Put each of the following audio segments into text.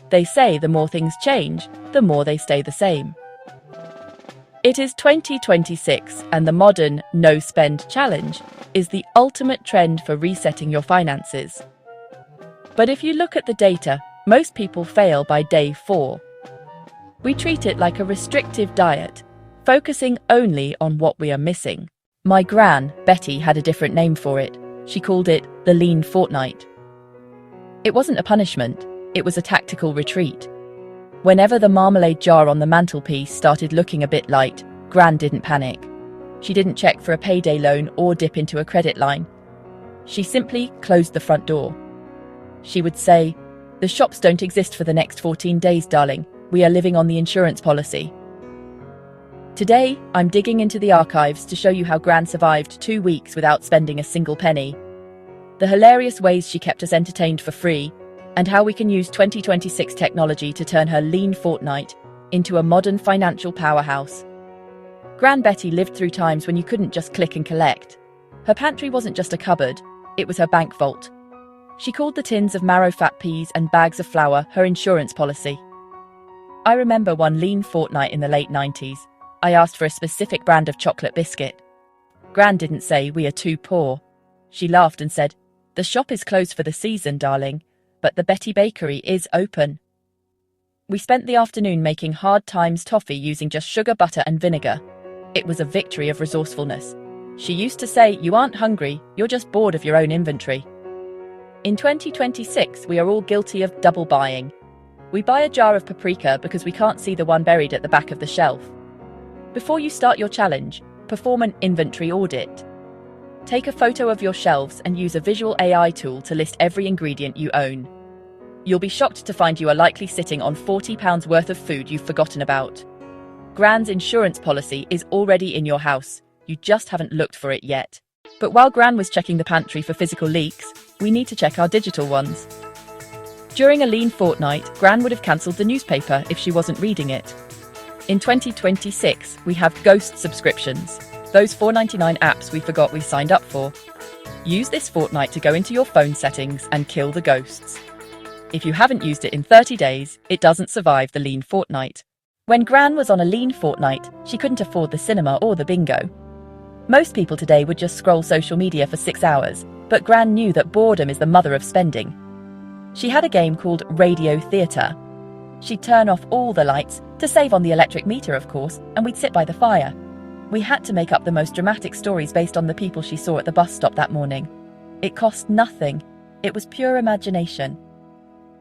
They say the more things change, the more they stay the same. It is 2026, and the modern no-spend challenge is the ultimate trend for resetting your finances. But if you look at the data, most people fail by day 4. We treat it like a restrictive diet, focusing only on what we are missing. My Gran Betty had a different name for it. She called it the lean fortnight. It wasn't a punishment, it was a tactical retreat. Whenever the marmalade jar on the mantelpiece started looking a bit light, Gran didn't panic. She didn't check for a payday loan or dip into a credit line. She simply closed the front door. She would say, "The shops don't exist for the next 14 days, darling. We are living on the insurance policy." Today, I'm digging into the archives to show you how Gran survived 2 weeks without spending a single penny, the hilarious ways she kept us entertained for free, and how we can use 2026 technology to turn her lean fortnight into a modern financial powerhouse. Gran Betty lived through times when you couldn't just click and collect. Her pantry wasn't just a cupboard, it was her bank vault. She called the tins of marrow-fat peas and bags of flour her insurance policy. I remember one lean fortnight in the late 90s. I asked for a specific brand of chocolate biscuit. Gran didn't say, "We are too poor." She laughed and said, "The shop is closed for the season, darling, but the Betty Bakery is open." We spent the afternoon making hard times toffee using just sugar, butter and vinegar. It was a victory of resourcefulness. She used to say, "You aren't hungry, you're just bored of your own inventory." In 2026, we are all guilty of double buying. We buy a jar of paprika because we can't see the one buried at the back of the shelf. Before you start your challenge, perform an inventory audit. Take a photo of your shelves and use a visual AI tool to list every ingredient you own. You'll be shocked to find you are likely sitting on £40 worth of food you've forgotten about. Gran's insurance policy is already in your house. You just haven't looked for it yet. But while Gran was checking the pantry for physical leaks, we need to check our digital ones. During a lean fortnight, Gran would have cancelled the newspaper if she wasn't reading it. In 2026, we have ghost subscriptions, those $4.99 apps we forgot we signed up for. Use this fortnight to go into your phone settings and kill the ghosts. If you haven't used it in 30 days, it doesn't survive the lean fortnight. When Gran was on a lean fortnight, she couldn't afford the cinema or the bingo. Most people today would just scroll social media for 6 hours, but Gran knew that boredom is the mother of spending. She had a game called Radio Theatre. She'd turn off all the lights, to save on the electric meter of course, and we'd sit by the fire. We had to make up the most dramatic stories based on the people she saw at the bus stop that morning. It cost nothing. It was pure imagination.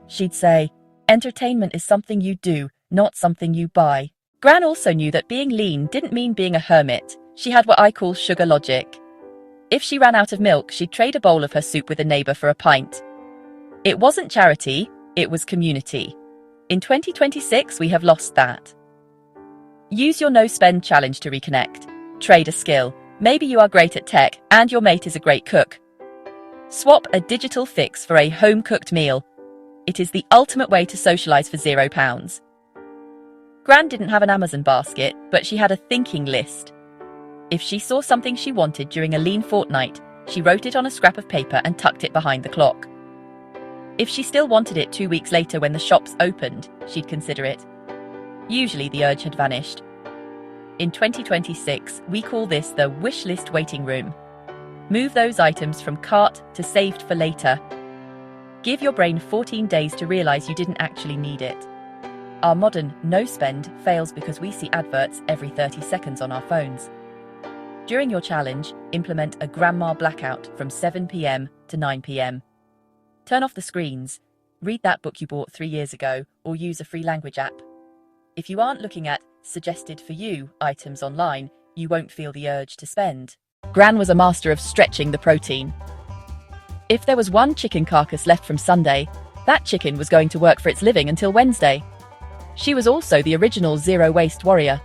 She'd say, "Entertainment is something you do, not something you buy." Gran also knew that being lean didn't mean being a hermit. She had what I call sugar logic. If she ran out of milk, she'd trade a bowl of her soup with a neighbour for a pint. It wasn't charity, it was community. In 2026, we have lost that. Use your no-spend challenge to reconnect. Trade a skill. Maybe you are great at tech and your mate is a great cook. Swap a digital fix for a home-cooked meal. It is the ultimate way to socialise for £0. Gran didn't have an Amazon basket, but she had a thinking list. If she saw something she wanted during a lean fortnight, she wrote it on a scrap of paper and tucked it behind the clock. If she still wanted it 2 weeks later when the shops opened, she'd consider it. Usually the urge had vanished. In 2026, we call this the Wishlist Waiting Room. Move those items from cart to saved for later. Give your brain 14 days to realise you didn't actually need it. Our modern no-spend fails because we see adverts every 30 seconds on our phones. During your challenge, implement a grandma blackout from 7 p.m. to 9 p.m. Turn off the screens, read that book you bought 3 years ago, or use a free language app. If you aren't looking at suggested for you items online, you won't feel the urge to spend. Gran was a master of stretching the protein. If there was one chicken carcass left from Sunday, that chicken was going to work for its living until Wednesday. She was also the original zero-waste warrior.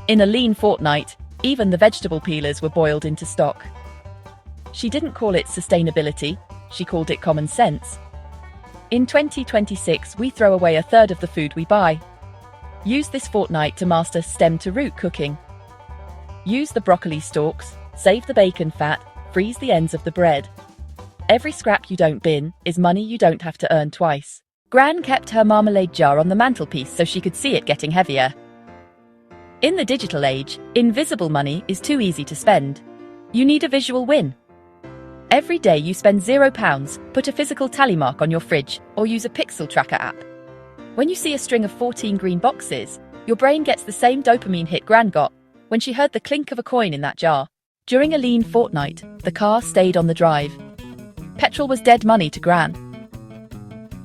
In a lean fortnight, even the vegetable peelers were boiled into stock. She didn't call it sustainability, she called it common sense. In 2026, we throw away a third of the food we buy. Use this fortnight to master stem-to-root cooking. Use the broccoli stalks, save the bacon fat, freeze the ends of the bread. Every scrap you don't bin is money you don't have to earn twice. Gran kept her marmalade jar on the mantelpiece so she could see it getting heavier. In the digital age, invisible money is too easy to spend. You need a visual win. Every day you spend £0, put a physical tally mark on your fridge or use a pixel tracker app. When you see a string of 14 green boxes, your brain gets the same dopamine hit Gran got when she heard the clink of a coin in that jar. During a lean fortnight, the car stayed on the drive. Petrol was dead money to Gran.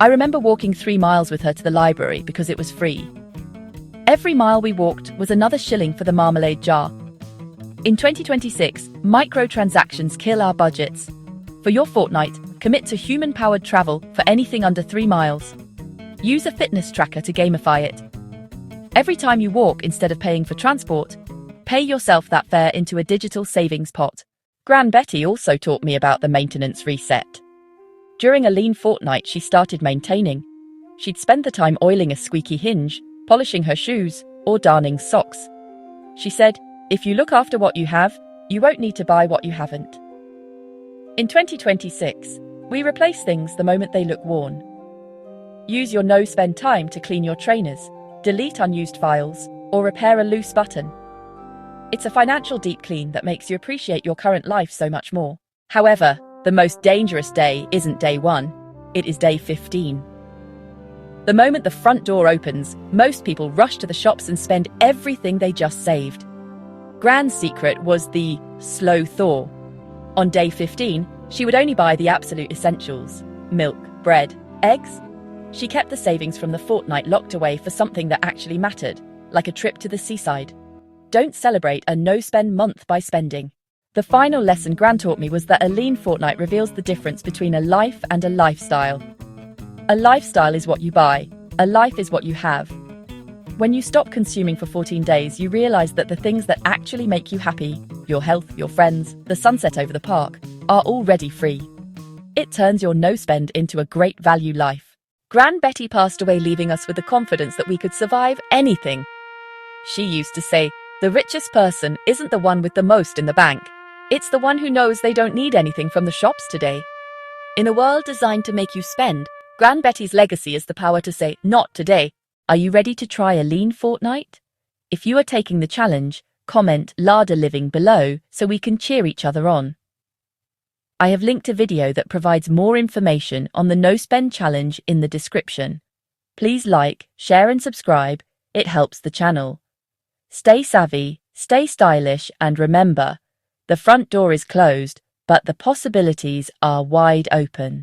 I remember walking 3 miles with her to the library because it was free. Every mile we walked was another shilling for the marmalade jar. In 2026, microtransactions kill our budgets. For your fortnight, commit to human-powered travel for anything under 3 miles. Use a fitness tracker to gamify it. Every time you walk instead of paying for transport, pay yourself that fare into a digital savings pot. Gran Betty also taught me about the maintenance reset. During a lean fortnight, she started maintaining. She'd spend the time oiling a squeaky hinge, polishing her shoes, or darning socks. She said, "If you look after what you have, you won't need to buy what you haven't." In 2026, we replace things the moment they look worn. Use your no-spend time to clean your trainers, delete unused files, or repair a loose button. It's a financial deep clean that makes you appreciate your current life so much more. However, the most dangerous day isn't day 1, it is day 15. The moment the front door opens, most people rush to the shops and spend everything they just saved. Gran's secret was the slow thaw. On day 15, she would only buy the absolute essentials: milk, bread, eggs. She kept the savings from the fortnight locked away for something that actually mattered, like a trip to the seaside. Don't celebrate a no-spend month by spending. The final lesson Gran taught me was that a lean fortnight reveals the difference between a life and a lifestyle. A lifestyle is what you buy, a life is what you have. When you stop consuming for 14 days, you realize that the things that actually make you happy, your health, your friends, the sunset over the park, are already free. It turns your no-spend into a great value life. Gran Betty passed away, leaving us with the confidence that we could survive anything. She used to say, "The richest person isn't the one with the most in the bank. It's the one who knows they don't need anything from the shops today." In a world designed to make you spend, Gran Betty's legacy is the power to say, "Not today." Are you ready to try a lean fortnight? If you are taking the challenge, comment Larder Living below so we can cheer each other on. I have linked a video that provides more information on the No Spend Challenge in the description. Please like, share and subscribe, it helps the channel. Stay savvy, stay stylish, and remember, the front door is closed, but the possibilities are wide open.